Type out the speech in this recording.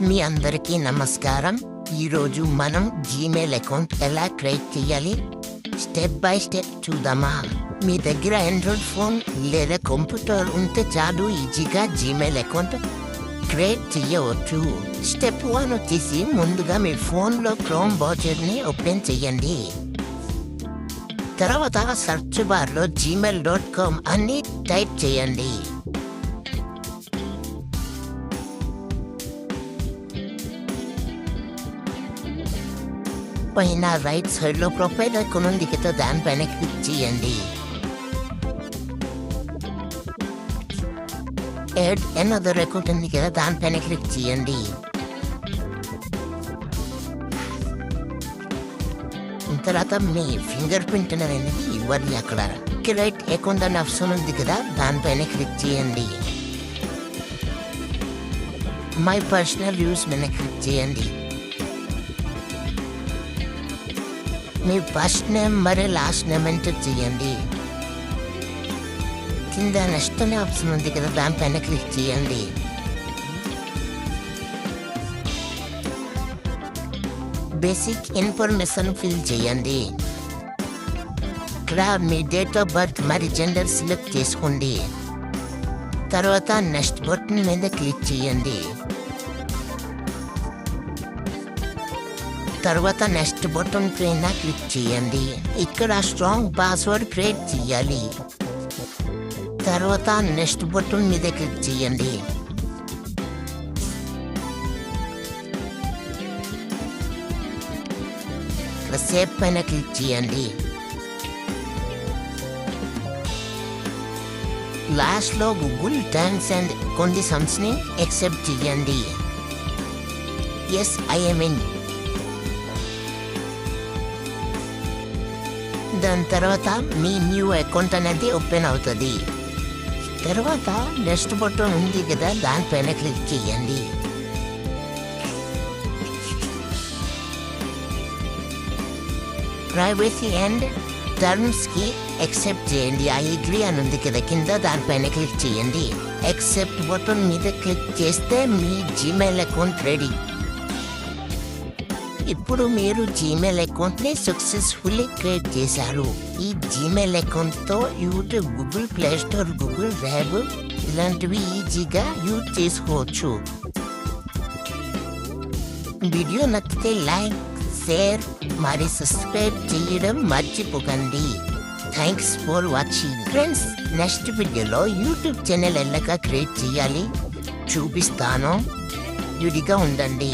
మీ అందరికీ నమస్కారం. ఈరోజు మనం జీమెయిల్ అకౌంట్ ఎలా క్రియేట్ చేయాలి స్టెప్ బై స్టెప్ చూద్దామా. మీ దగ్గర ఆండ్రాయిడ్ ఫోన్ లేదా కంప్యూటర్ ఉంటే చాలు, ఈజీగా జీమెయిల్ అకౌంట్ క్రియేట్ చేయవచ్చు. స్టెప్ 1 వచ్చేసి ముందుగా మీ ఫోన్లో క్రోమ్ బ్రౌజర్ని ఓపెన్ చేయండి. తర్వాత సెర్చ్ బార్లో gmail.com అని టైప్ చేయండి. పైన రైట్ సైడ్లో ప్రొఫైల్ ఐకాన్ ఉంది కదా, దానిపైన క్లిక్ చేయండి. యాడ్ అనదర్ అకౌంట్ ఉంది కదా, దానిపైన క్లిక్ చేయండి. తర్వాత మీ ఫింగర్ ప్రింట్ అనేది ఇవ్వండి. అక్కడ క్రియేట్ అకౌంట్ అనే ఆప్షన్ ఉంది కదా, దానిపైన క్లిక్ చేయండి. మై పర్సనల్ యూస్ మీద క్లిక్ చేయండి. మీ ఫస్ట్ నేమ్ మరియు లాస్ట్ నేమ్ ఎంటర్ చేయండి. కింద నెక్స్ట్ అనే ఆప్షన్ ఉంది కదా, దానిపైన క్లిక్ చేయండి. బేసిక్ ఇన్ఫర్మేషన్ ఫిల్ చేయండి. ఇక్కడ మీ డేట్ ఆఫ్ బర్త్ మరియు జెండర్ సెలెక్ట్ చేసుకోండి. తర్వాత నెక్స్ట్ బటన్ మీద క్లిక్ చేయండి. తర్వాత నెక్స్ట్ బటన్ పైన క్లిక్ చేయండి. ఇక్కడ స్ట్రాంగ్ పాస్వర్డ్ క్రియేట్ చేయాలి. తర్వాత నెక్స్ట్ బటన్ మీద క్లిక్ చేయండి. సేవ్ పైన క్లిక్ చేయండి. లాస్ట్లో గూగుల్ టర్మ్స్ అండ్ కండిషన్స్ని యాక్సెప్ట్ చేయండి. Yes I am in. దాని తర్వాత మీ న్యూ అకౌంట్ అనేది ఓపెన్ అవుతుంది. తర్వాత నెక్స్ట్ బటన్ ఉంది కదా, దానిపైన క్లిక్ చేయండి. ప్రైవసీ అండ్ టర్మ్స్కి యాక్సెప్ట్ చేయండి. ఆ అగ్రీ అని ఉంది కదా కింద, దానిపైన క్లిక్ చేయండి. యాక్సెప్ట్ బటన్ మీద క్లిక్ చేస్తే మీ జీమెయిల్ అకౌంట్ రెడీ. ఇప్పుడు మీరు జీమెయిల్ అకౌంట్ని సక్సెస్ఫుల్లీ క్రియేట్ చేశారు. ఈ జీమెయిల్ అకౌంట్తో YouTube, Google Play Store, Google Drive ఇలాంటివి ఈజీగా యూజ్ చేసుకోవచ్చు. వీడియో నచ్చితే లైక్, షేర్ మరియు సబ్స్క్రైబ్ చేయడం మర్చిపోకండి. Thanks for watching friends. Next వీడియోలో యూట్యూబ్ ఛానల్ ఎలాగా క్రియేట్ చేయాలి చూపిస్తాను. రెడీగా ఉండండి.